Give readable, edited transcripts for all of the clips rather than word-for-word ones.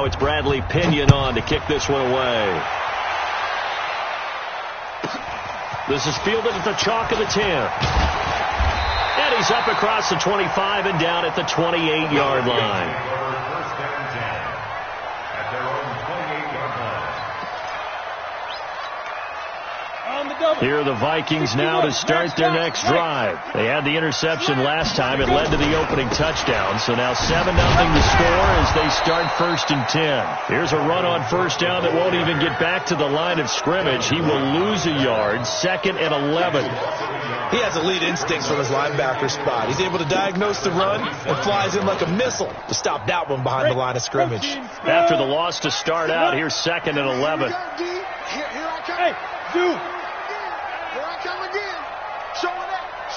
it's Bradley Pinion on to kick this one away. This is fielded at the chalk of the 10. And he's up across the 25 and down at the 28-yard line. Here are the Vikings now to start their next drive. They had the interception last time. It led to the opening touchdown. So now 7-0 the score as they start 1st and 10. Here's a run on first down that won't even get back to the line of scrimmage. He will lose a yard. 2nd and 11. He has elite instincts from his linebacker spot. He's able to diagnose the run and flies in like a missile to stop that one behind the line of scrimmage. After the loss to start out, here's 2nd and 11. Hey, dude.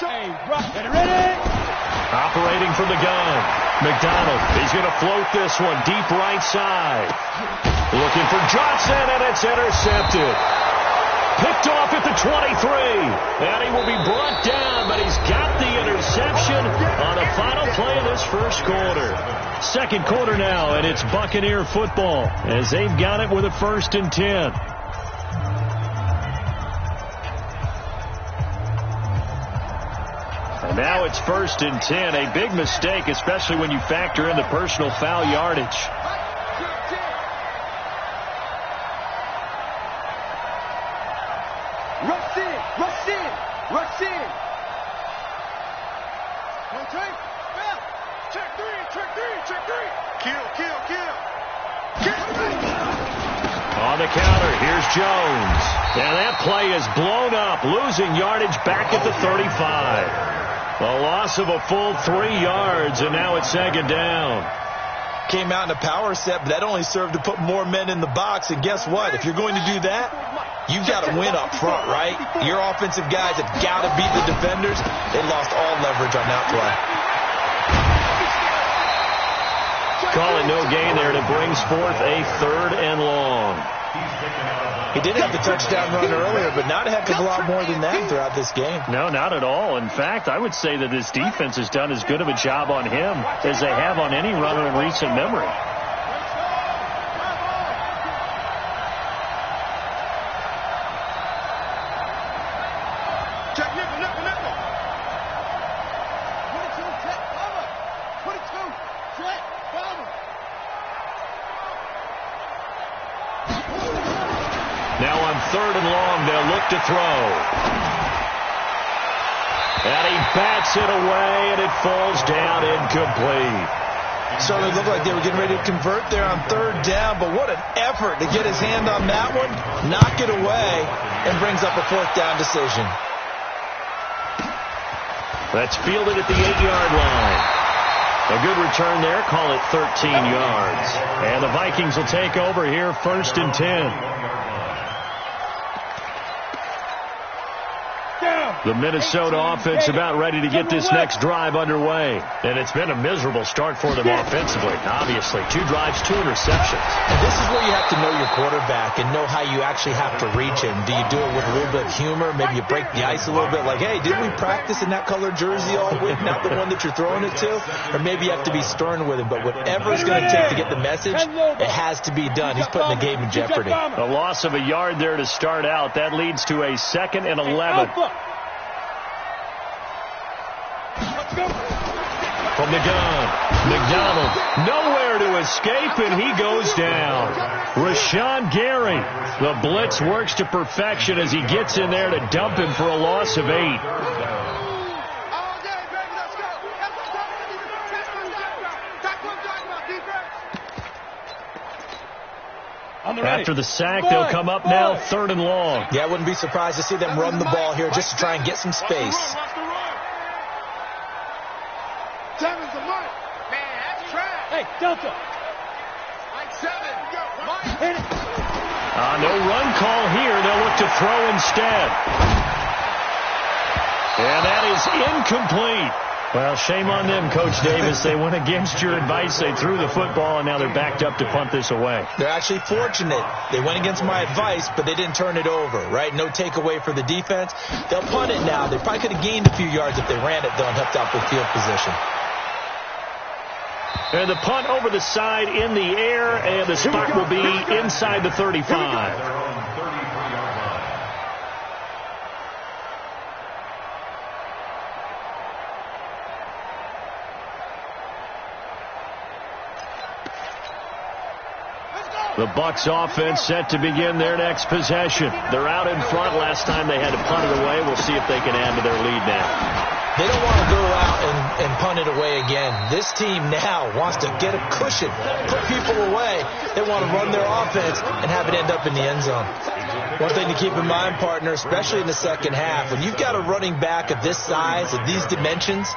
Ready? Operating from the gun. McDonald, he's going to float this one deep right side. Looking for Johnson, and it's intercepted. Picked off at the 23. And he will be brought down, but he's got the interception on the final play of this first quarter. Second quarter now, and it's Buccaneer football as they've got it with a 1st and 10. And now it's 1st and 10. A big mistake, especially when you factor in the personal foul yardage. Rush in. Check three. Kill. On the counter, here's Jones. And that play is blown up, losing yardage back at the 35. A loss of a full 3 yards, and now it's 2nd down. Came out in a power set, but that only served to put more men in the box. And guess what? If you're going to do that, you've got to win up front, right? Your offensive guys have got to beat the defenders. They lost all leverage on that play. Call it no gain there, and it brings forth a 3rd and long. He did have the touchdown run earlier, but not a heck of a lot more than that throughout this game. No, not at all. In fact, I would say that this defense has done as good of a job on him as they have on any runner in recent memory. Check nickel. 22, check, cover. Now on 3rd and long, they'll look to throw. And he bats it away, and it falls down incomplete. Certainly looked like they were getting ready to convert there on 3rd down, but what an effort to get his hand on that one, knock it away, and brings up a 4th down decision. That's fielded at the 8-yard line. A good return there, call it 13 yards. And the Vikings will take over here, 1st and 10. The Minnesota offense about ready to get this next drive underway. And it's been a miserable start for them offensively. Obviously, 2 drives, 2 interceptions. And this is where you have to know your quarterback and know how you actually have to reach him. Do you do it with a little bit of humor? Maybe you break the ice a little bit like, hey, didn't we practice in that colored jersey all week, not the one that you're throwing it to? Or maybe you have to be stern with him. But whatever it's going to take to get the message, it has to be done. He's putting the game in jeopardy. A loss of a yard there to start out. That leads to a 2nd and 11. From the gun, McDonald, nowhere to escape, and he goes down. Rashawn Gary, the blitz works to perfection as he gets in there to dump him for a loss of 8. After the sack, they'll come up now 3rd and long. Yeah, I wouldn't be surprised to see them run the ball here just to try and get some space. Hey, Delta. No run call here. They'll look to throw instead. And that is incomplete. Well, shame on them, Coach Davis. They went against your advice. They threw the football, and now they're backed up to punt this away. They're actually fortunate. They went against my advice, but they didn't turn it over, right? No takeaway for the defense. They'll punt it now. They probably could have gained a few yards if they ran it, though, and helped out with field position. And the punt over the side in the air, and the spot will be inside the 35. The Bucs offense set to begin their next possession. They're out in front. Last time they had to punt it away. We'll see if they can add to their lead now. They don't want to go out and punt it away again. This team now wants to get a cushion, put people away. They want to run their offense and have it end up in the end zone. One thing to keep in mind, partner, especially in the second half, when you've got a running back of this size, of these dimensions,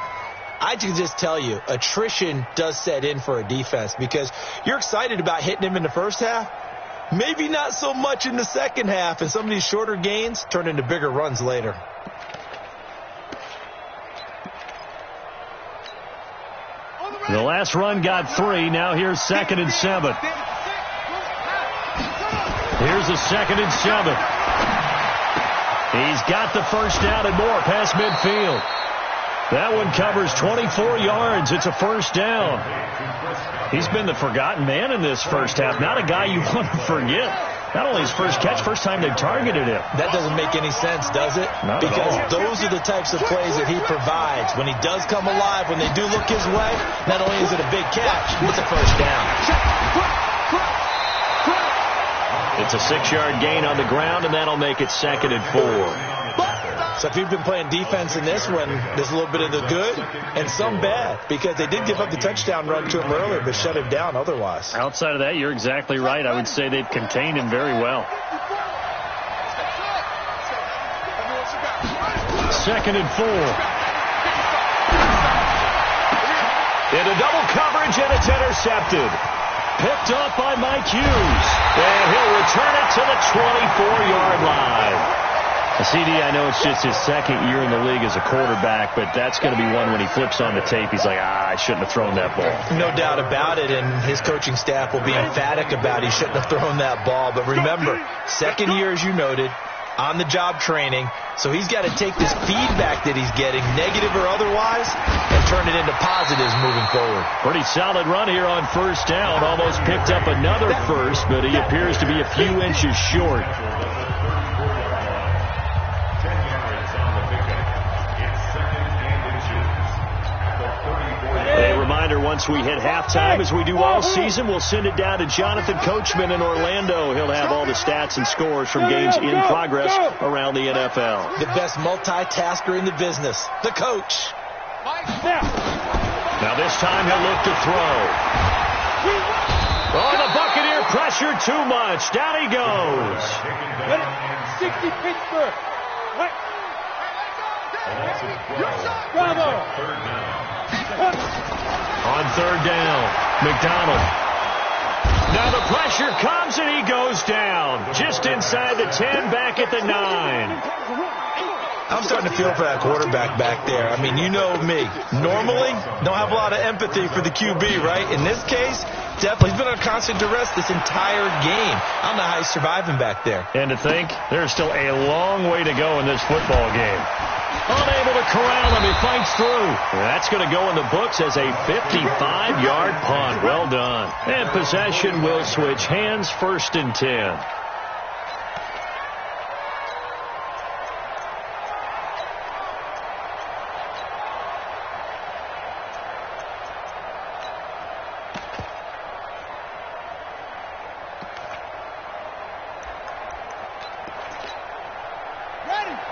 I can just tell you, attrition does set in for a defense because you're excited about hitting him in the first half. Maybe not so much in the second half, and some of these shorter gains turn into bigger runs later. The last run got 3. Now here's 2nd and 7. Here's a 2nd and 7. He's got the first down and more past midfield. That one covers 24 yards. It's a first down. He's been the forgotten man in this first half. Not a guy you want to forget. Not only his first catch, first time they targeted him. That doesn't make any sense, does it? Not because those are the types of plays that he provides. When he does come alive, when they do look his way, not only is it a big catch, it's a first down. It's a 6-yard gain on the ground, and that'll make it 2nd and 4. So if you've been playing defense in this one, there's a little bit of the good and some bad because they did give up the touchdown run to him earlier but shut him down otherwise. Outside of that, you're exactly right. I would say they've contained him very well. 2nd and 4. Into double coverage, and it's intercepted. Picked up by Mike Hughes. And he'll return it to the 24-yard line. CD, I know it's just his second year in the league as a quarterback, but that's going to be one when he flips on the tape, he's like, I shouldn't have thrown that ball. No doubt about it, and his coaching staff will be emphatic about he shouldn't have thrown that ball. But remember, second year, as you noted, on-the-job training, so he's got to take this feedback that he's getting, negative or otherwise, and turn it into positives moving forward. Pretty solid run here on first down. Almost picked up another first, but he appears to be a few inches short. A reminder, once we hit halftime, as we do all season, we'll send it down to Jonathan Coachman in Orlando. He'll have all the stats and scores from games in progress around the NFL. The best multitasker in the business, the coach. Now this time he'll look to throw. Oh, the Buccaneer pressure too much. Down he goes. 60 Pittsburgh. Bravo. On 3rd down, McDonald. Now the pressure comes and he goes down. Just inside the 10, back at the 9. I'm starting to feel for that quarterback back there. I mean, you know me. Normally, don't have a lot of empathy for the QB, right? In this case, definitely he's been on constant duress this entire game. I don't know how he's surviving back there. And to think, there's still a long way to go in this football game. Unable to corral him, he fights through. That's going to go in the books as a 55-yard punt. Well done. And possession will switch hands, 1st and 10.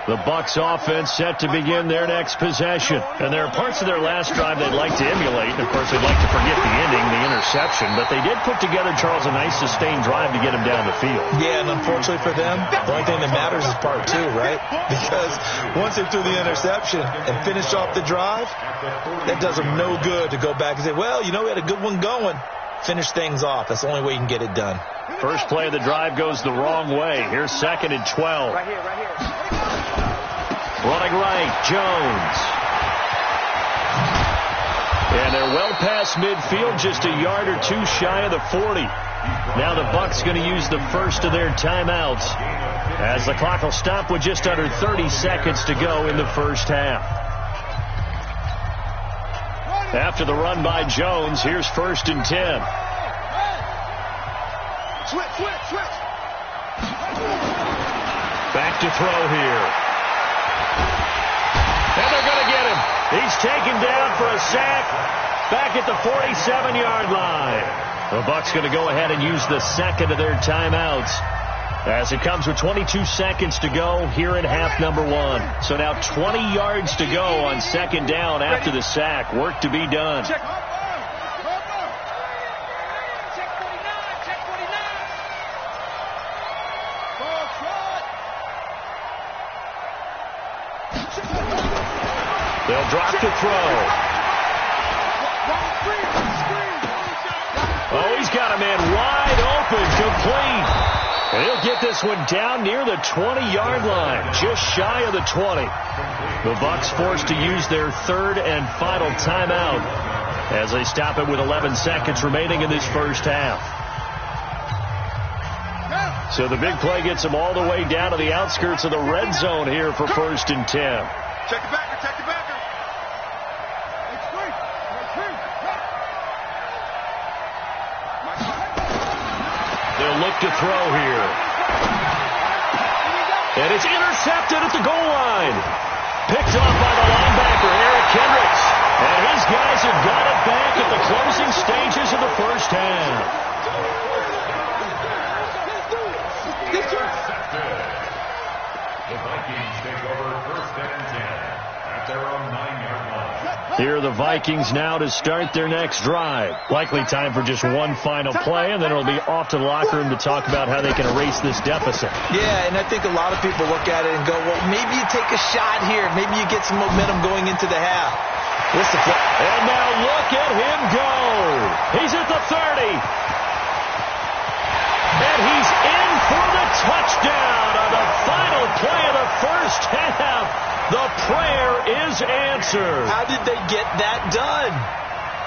The Bucs offense set to begin their next possession. And there are parts of their last drive they'd like to emulate. And, of course, they'd like to forget the ending, the interception. But they did put together, Charles, a nice sustained drive to get him down the field. Yeah, and unfortunately for them, the only thing that matters is part 2, right? Because once they threw the interception and finished off the drive, that does them no good to go back and say, well, you know, we had a good one going. Finish things off. That's the only way you can get it done. First play of the drive goes the wrong way. Here's 2nd and 12. Right here. Running right, Jones. And they're well past midfield, just a yard or two shy of the 40. Now the Bucs going to use the first of their timeouts as the clock will stop with just under 30 seconds to go in the first half. After the run by Jones, here's 1st and 10. Switch. Back to throw here. And they're going to get him. He's taken down for a sack back at the 47-yard line. The Bucs going to go ahead and use the second of their timeouts as it comes with 22 seconds to go here in half number 1. So now 20 yards to go on 2nd down after the sack. Work to be done. They'll drop to throw. Oh, he's got a man wide open, complete. And he'll get this one down near the 20-yard line, just shy of the 20. The Bucs forced to use their 3rd and final timeout as they stop it with 11 seconds remaining in this first half. So the big play gets them all the way down to the outskirts of the red zone here for 1st and 10. Check the backer. They'll look to throw here. And it's intercepted at the goal line. Picked off by the linebacker, Eric Kendricks. And his guys have got it back at the closing stages of the first half. The Vikings take over 1st and 10 at their own 9-yard line. Here are the Vikings now to start their next drive. Likely time for just one final play, and then it'll be off to the locker room to talk about how they can erase this deficit. Yeah, and I think a lot of people look at it and go, well, maybe you take a shot here. Maybe you get some momentum going into the half. What's the play? And now look at him go. He's at the 30. And he's in for the touchdown on the final play of the first half. The prayer is answered. How did they get that done?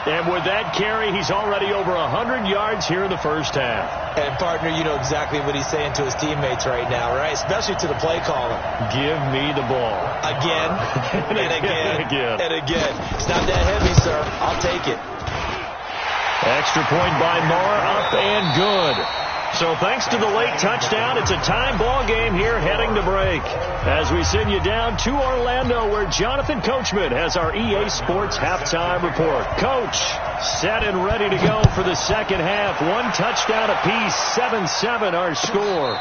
And with that carry, he's already over 100 yards here in the first half. And, partner, you know exactly what he's saying to his teammates right now, right? Especially to the play caller. Give me the ball. Again, and again, and again. It's not that heavy, sir. I'll take it. Extra point by Marr, up and good. So thanks to the late touchdown, it's a tie ball game here heading to break. As we send you down to Orlando, where Jonathan Coachman has our EA Sports halftime report. Coach, set and ready to go for the second half. 1 touchdown apiece, 7-7 our score.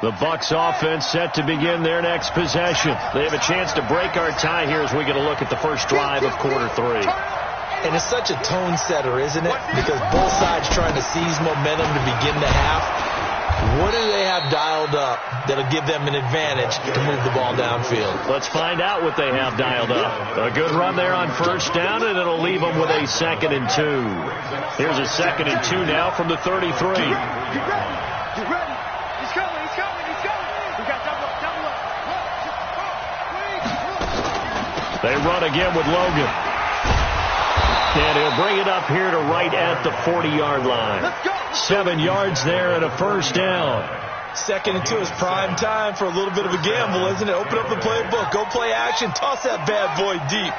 The Bucs offense set to begin their next possession. They have a chance to break our tie here as we get a look at the first drive of quarter 3. And it's such a tone setter, isn't it? Because both sides trying to seize momentum to begin the half. What do they have dialed up that'll give them an advantage to move the ball downfield? Let's find out what they have dialed up. A good run there on first down, and it'll leave them with a 2nd and 2. Here's a 2nd and 2 now from the 33. They run again with Logan. And he'll bring it up here to right at the 40-yard line. 7 yards there and a first down. 2nd and 2 is prime time for a little bit of a gamble, isn't it? Open up the playbook. Go play action. Toss that bad boy deep.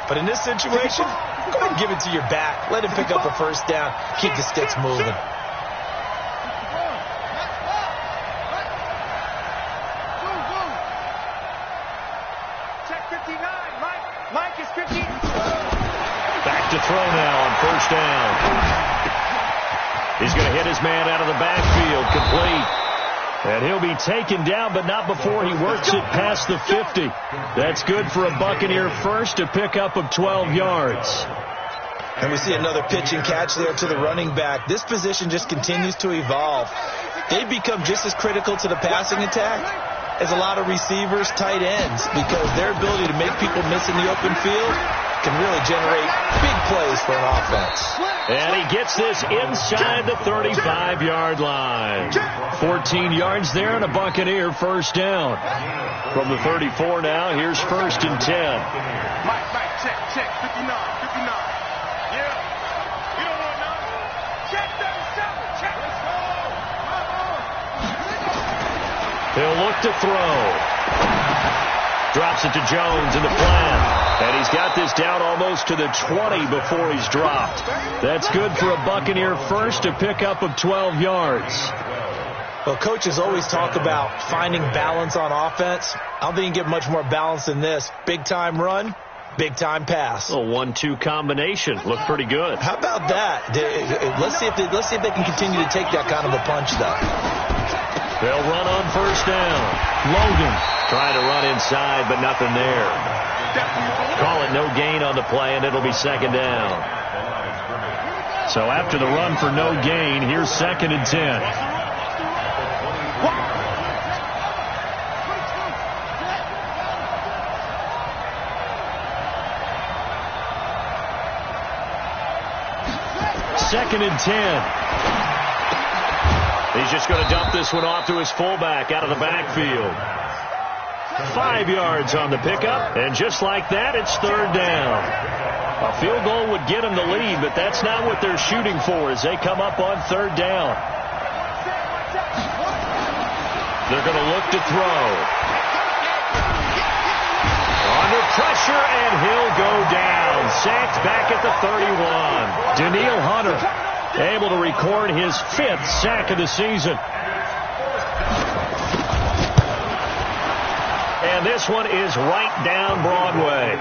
But in this situation, go ahead and give it to your back. Let him pick up a first down. Keep the sticks moving. To throw now on first down. He's going to hit his man out of the backfield, complete. And he'll be taken down, but not before he works it past the 50. That's good for a Buccaneer first, a pickup of 12 yards. And we see another pitch and catch there to the running back. This position just continues to evolve. They become just as critical to the passing attack as a lot of receivers, tight ends, because their ability to make people miss in the open field can really generate big plays for an offense. And he gets this inside the 35-yard line. 14 yards there and a Buccaneer first down. From the 34 now, here's 1st and 10. Mike, check, 59. Yeah. You don't want none. Check 37, check. Let's go. He'll look to throw. Drops it to Jones in the flat. And he's got this down almost to the 20 before he's dropped. That's good for a Buccaneer first, a pickup of 12 yards. Well, coaches always talk about finding balance on offense. I don't think you can get much more balance than this. Big-time run, big-time pass. A 1-2 combination. Looked pretty good. How about that? Let's see if they can continue to take that kind of a punch, though. They'll run on first down. Logan trying to run inside, but nothing there. Call it no gain on the play, and it'll be 2nd down. So after the run for no gain, here's 2nd and 10. Second and 10. He's just going to dump this one off to his fullback out of the backfield. 5 yards on the pickup, and just like that, it's 3rd down. A field goal would get him the lead, but that's not what they're shooting for as they come up on 3rd down. They're going to look to throw. Under pressure, and he'll go down. Sacked back at the 31. Daniil Hunter able to record his 5th sack of the season. And this one is right down Broadway.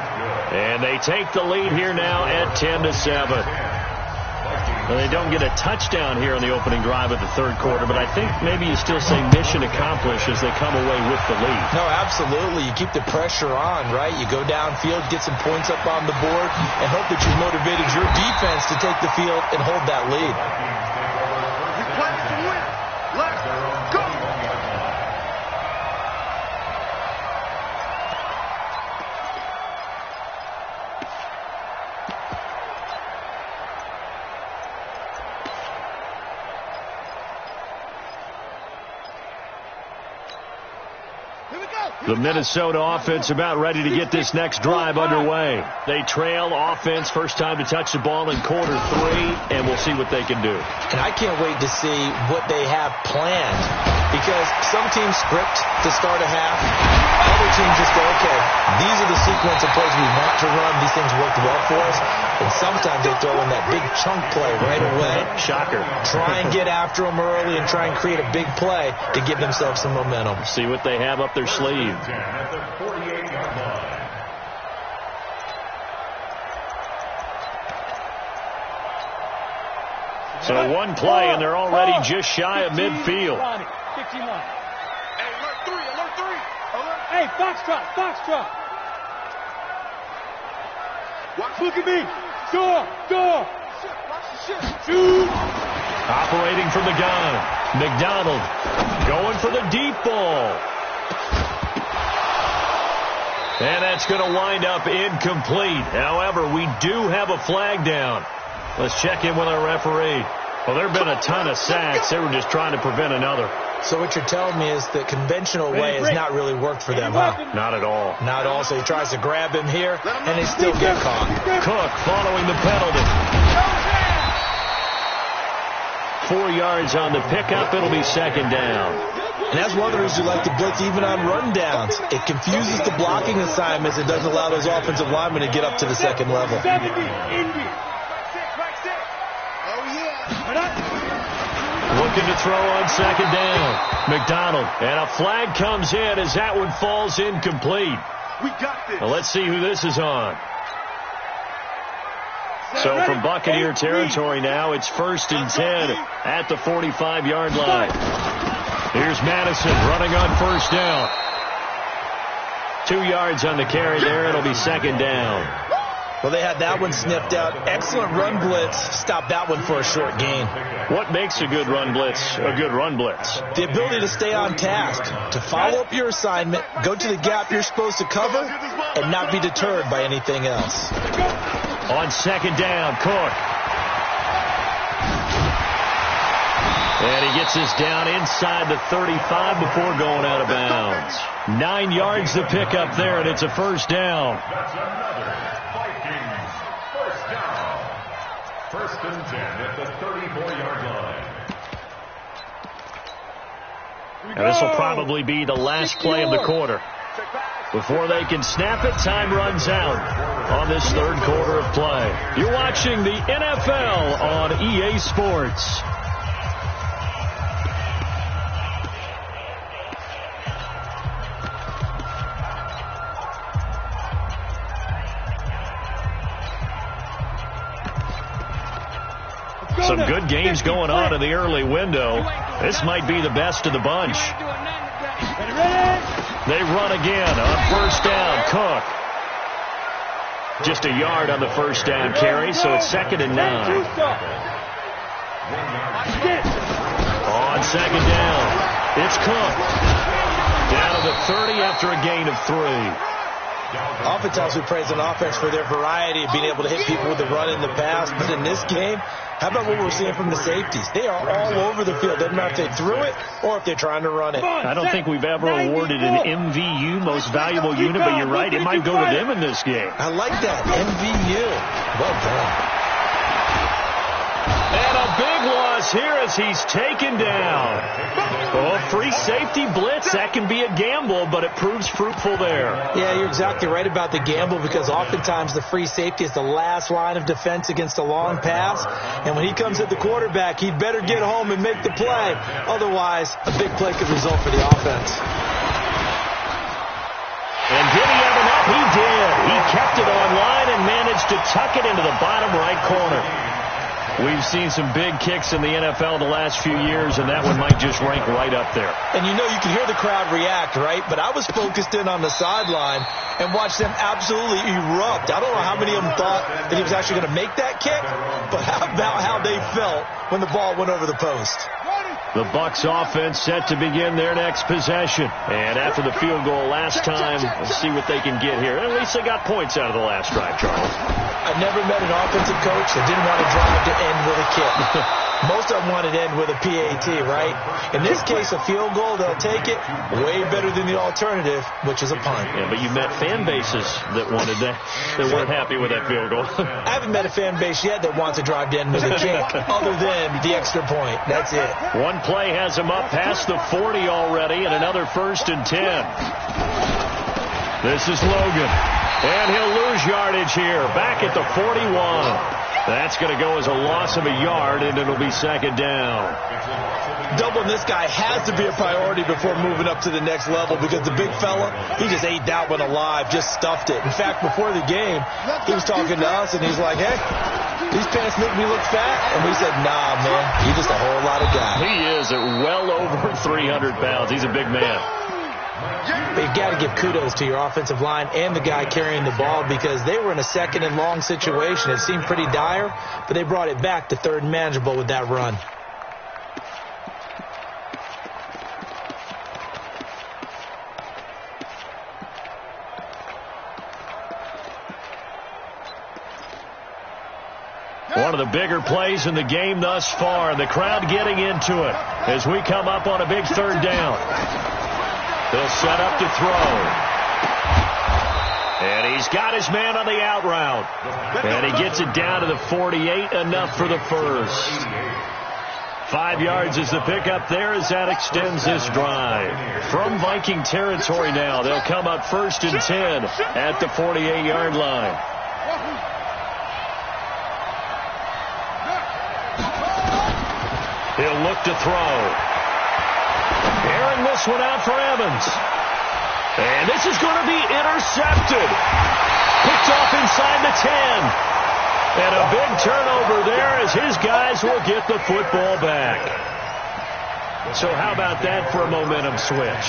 And they take the lead here now at 10-7. Well, they don't get a touchdown here on the opening drive of the 3rd quarter, but I think maybe you still say mission accomplished as they come away with the lead. No, absolutely. You keep the pressure on, right? You go downfield, get some points up on the board, and hope that you've motivated your defense to take the field and hold that lead. We play to win. Let's go. The Minnesota offense about ready to get this next drive underway. They trail offense, first time to touch the ball in quarter 3, and we'll see what they can do. And I can't wait to see what they have planned, because some teams script to start a half. Other teams just go, okay, these are the sequence of plays we want to run. These things worked well for us. And sometimes they throw in that big chunk play right away. Shocker. Try and get after them early and try and create a big play to give themselves some momentum. See what they have up their sleeve. At the 48-yard line. So one play, and they're already just shy of midfield. 15 line. Hey, alert 3. Alert. Hey, foxtrot. Watch. Look at me. Door. Watch the shit. Shoot. Operating from the gun. McDonald going for the deep ball. And that's going to wind up incomplete. However, we do have a flag down. Let's check in with our referee. Well, there have been a ton of sacks. They were just trying to prevent another. So what you're telling me is the conventional way has not really worked for them, huh? Not at all. Not all. So he tries to grab him here, and they still get caught. Cook following the penalty. 4 yards on the pickup. It'll be 2nd down. And that's one of the reasons you like to blitz even on rundowns. It confuses the blocking assignments. It doesn't allow those offensive linemen to get up to the 2nd level. 70, Indy. Looking to throw on 2nd down. McDonald. And a flag comes in as that one falls incomplete. We got this. Well, let's see who this is on. So from Buccaneer territory now, it's 1st and 10 at the 45-yard line. Here's Madison running on first down. 2 yards on the carry there. It'll be 2nd down. Well, they had that one sniffed out. Excellent run blitz. Stop that one for a short gain. What makes a good run blitz a good run blitz? The ability to stay on task, to follow up your assignment, go to the gap you're supposed to cover, and not be deterred by anything else. On 2nd down, Cook. And he gets this down inside the 35 before going out of bounds. 9 yards to pick up there, and it's a first down. That's another Vikings first down. First and 10 at the 34-yard line. And this will probably be the last play of the quarter. Before they can snap it, time runs out on this third quarter of play. You're watching the NFL on EA Sports. Some good games going on in the early window. This might be the best of the bunch. They run again on first down. Cook. Just a yard on the first down carry, so it's 2nd and 9. On second down, it's Cook. Down to the 30 after a gain of 3. Oftentimes we praise an offense for their variety of being able to hit people with the run and the pass, but in this game, how about what we're seeing from the safeties? They are all over the field. Doesn't matter if they threw it or if they're trying to run it. I don't think we've ever awarded an MVU, most valuable unit, but you're right, it might go to them in this game. I like that, MVU. Well done. And a big loss here as he's taken down. Oh, free safety blitz, that can be a gamble, but it proves fruitful there. Yeah, you're exactly right about the gamble because oftentimes the free safety is the last line of defense against a long pass. And when he comes at the quarterback, he'd better get home and make the play. Otherwise, a big play could result for the offense. And did he have enough? He did. He kept it online and managed to tuck it into the bottom right corner. We've seen some big kicks in the NFL the last few years, and that one might just rank right up there. And you know, you can hear the crowd react, right? But I was focused in on the sideline and watched them absolutely erupt. I don't know how many of them thought that he was actually going to make that kick, but how about how they felt when the ball went over the post? The Bucs offense set to begin their next possession. And after the field goal last time, let's see what they can get here. At least they got points out of the last drive, Charles. I've never met an offensive coach that didn't want to drive to end with a kick. Most of them wanted to end with a PAT, right? In this case, a field goal, they'll take it. Way better than the alternative, which is a punt. Yeah, but you met fan bases that wanted that, that weren't happy with that field goal. I haven't met a fan base yet that wants to drive to end with a kick, other than the extra point. That's it. One play has him up past the 40 already, and another 1st and 10. This is Logan. And he'll lose yardage here. Back at the 41. That's going to go as a loss of a yard, and it'll be 2nd down. Doubling this guy has to be a priority before moving up to the next level because the big fella, he just ate that one alive, just stuffed it. In fact, before the game, he was talking to us, and he's like, hey, these pants make me look fat. And we said, nah, man, you're just a whole lot of guy. He is at well over 300 pounds. He's a big man. But you've got to give kudos to your offensive line and the guy carrying the ball because they were in a 2nd and long situation. It seemed pretty dire, but they brought it back to 3rd and manageable with that run. One of the bigger plays in the game thus far. The crowd getting into it as we come up on a big 3rd down. They'll set up to throw. And he's got his man on the out route. And he gets it down to the 48, enough for the first. 5 yards is the pickup there as that extends this drive. From Viking territory now, they'll come up 1st and 10 at the 48-yard line. He'll look to throw. Airing this one out for Evans. And this is going to be intercepted. Picked off inside the 10. And a big turnover there as his guys will get the football back. So how about that for a momentum switch?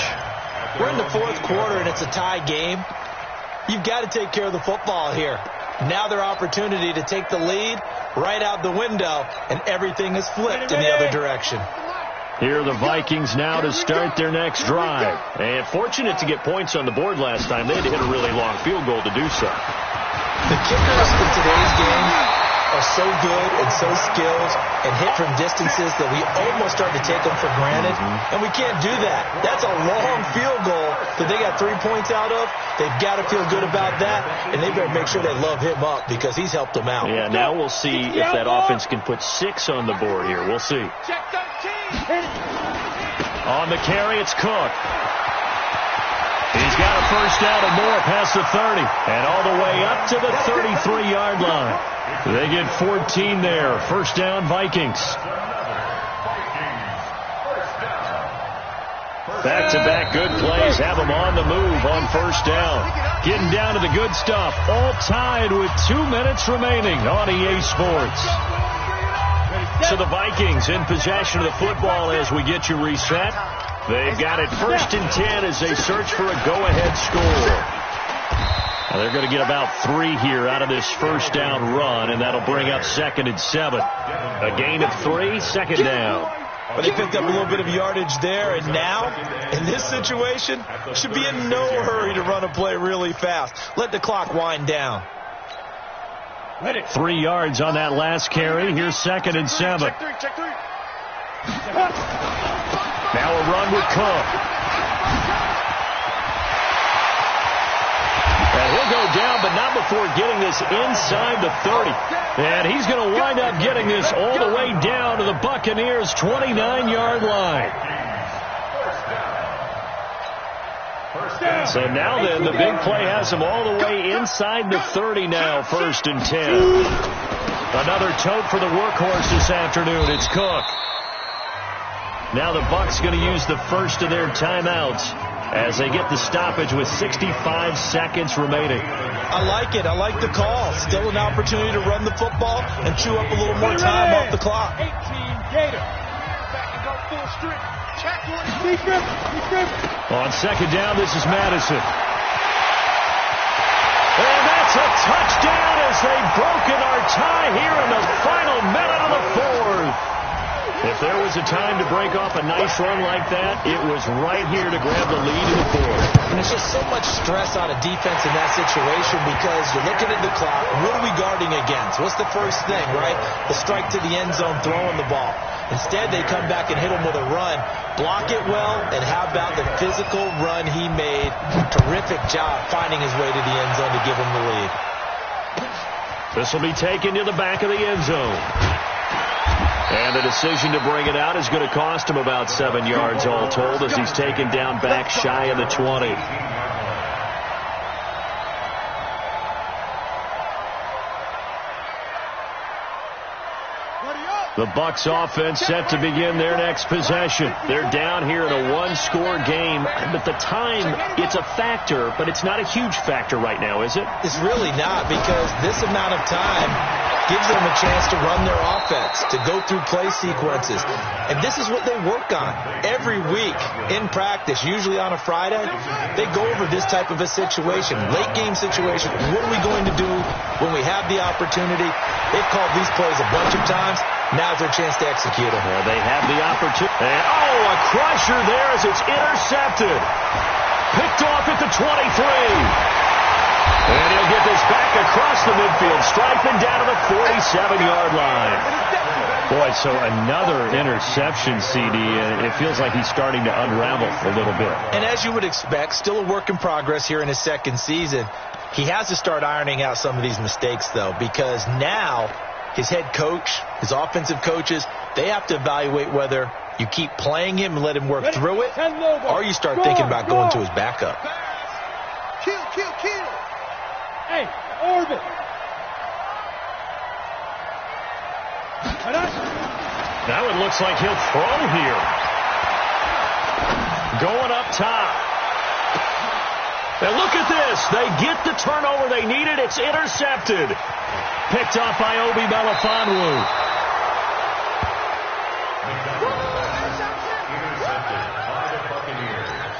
We're in the 4th quarter and it's a tie game. You've got to take care of the football here. Now their opportunity to take the lead right out the window, and everything is flipped in the other direction. Here are the Vikings now to start their next drive. And fortunate to get points on the board last time. They had to hit a really long field goal to do so. The kickers in today's game are so good and so skilled and hit from distances that we almost start to take them for granted, and we can't do that. That's a long field goal that they got 3 points out of. They've got to feel good about that, and they better make sure they love him up because he's helped them out. Yeah, now we'll see if that offense can put 6 on the board here. We'll see. Check 13. On the carry, it's Cook. He's got a first down and more past the 30. And all the way up to the 33-yard line. They get 14 there. First down, Vikings. Back-to-back good plays have them on the move on first down. Getting down to the good stuff. All tied with 2 minutes remaining on EA Sports. So the Vikings in possession of the football as we get you reset. They've got it 1st and 10 as they search for a go-ahead score. Now they're going to get about 3 here out of this first down run, and that'll bring up 2nd and 7. A gain of 3, 2nd down. Well, they picked up a little bit of yardage there, and now, in this situation, should be in no hurry to run a play really fast. Let the clock wind down. 3 yards on that last carry. Here's 2nd and 7. Check 3. Now a run with Cook. And he'll go down, but not before getting this inside the 30. And he's going to wind up getting this all the way down to the Buccaneers' 29-yard line. So now then, the big play has him all the way inside the 30 now, 1st and 10. Another tote for the workhorse this afternoon. It's Cook. Now the Bucs going to use the first of their timeouts as they get the stoppage with 65 seconds remaining. I like it. I like the call. Still an opportunity to run the football and chew up a little more time off the clock. 18 Gator. Back and go full strip. Check 1. Be strip. On 2nd down, this is Madison. And that's a touchdown as they've broken our tie here in the final minute of the 4th. If there was a time to break off a nice run like that, it was right here to grab the lead in the 4th. And there's just so much stress on a defense in that situation because you're looking at the clock. What are we guarding against? What's the first thing, right? The strike to the end zone, throwing the ball. Instead, they come back and hit him with a run. Block it well, and how about the physical run he made? Terrific job finding his way to the end zone to give him the lead. This will be taken to the back of the end zone. And the decision to bring it out is going to cost him about 7 yards all told as he's taken down back shy of the 20. The Bucs offense set to begin their next possession. They're down here in a 1-score game, but the time, it's a factor, but it's not a huge factor right now, is it? It's really not, because this amount of time gives them a chance to run their offense, to go through play sequences. And this is what they work on every week in practice, usually on a Friday. They go over this type of a situation, late game situation. What are we going to do when we have the opportunity? They've called these plays a bunch of times. Now's their chance to execute them. Well, they have the opportunity. And, a crusher there as it's intercepted. Picked off at the 23. And he'll get this back across the midfield, striping down to the 47-yard line. Boy, so another interception, CD, and it feels like he's starting to unravel a little bit. And as you would expect, still a work in progress here in his 2nd season. He has to start ironing out some of these mistakes, though, because now his head coach, his offensive coaches, they have to evaluate whether you keep playing him and let him work through it, or you start thinking about going to his backup. Kill. Hey, orbit. Now it looks like he'll throw here. Going up top. And look at this. They get the turnover they needed. It's intercepted. Picked off by Obi Melifonwu. Intercepted by the Buccaneers.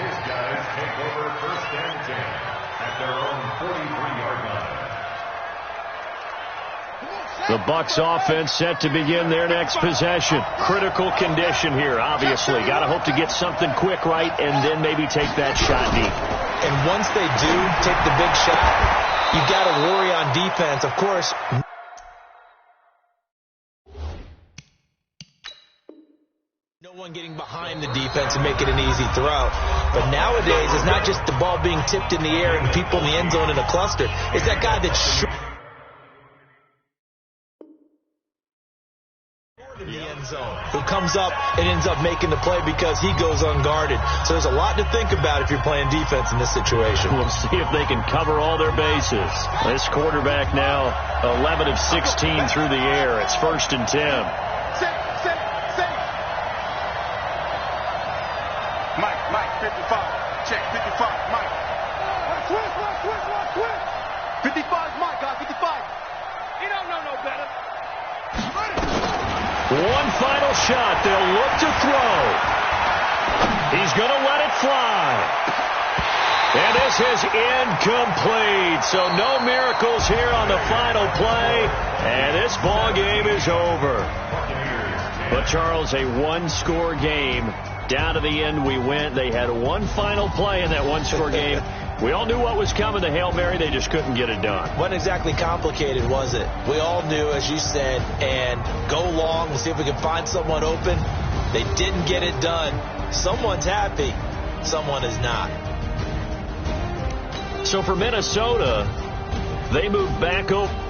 His guys take over 1st and 10 at their own 43-yard line. The Bucs offense set to begin their next possession. Critical condition here, obviously. Got to hope to get something quick right and then maybe take that shot deep. And once they do take the big shot, you've got to worry on defense. Of course, someone getting behind the defense and make it an easy throw. But nowadays, it's not just the ball being tipped in the air and people in the end zone in a cluster. It's that guy that's in the end zone who comes up and ends up making the play because he goes unguarded. So there's a lot to think about if you're playing defense in this situation. We'll see if they can cover all their bases. This quarterback now 11 of 16 through the air. It's 1st and 10. Mike, 55. Check, 55, Mike. Switch. 55, Mike, guys, 55. He don't know no better. One final shot. They'll look to throw. He's going to let it fly. And this is incomplete. So no miracles here on the final play. And this ball game is over. But, Charles, a one-score game. Down to the end we went. They had one final play in that one-score game. We all knew what was coming, the Hail Mary. They just couldn't get it done. Wasn't exactly complicated, was it? We all knew, as you said, and go long. We'll see if we can find someone open. They didn't get it done. Someone's happy. Someone is not. So for Minnesota, they move back over.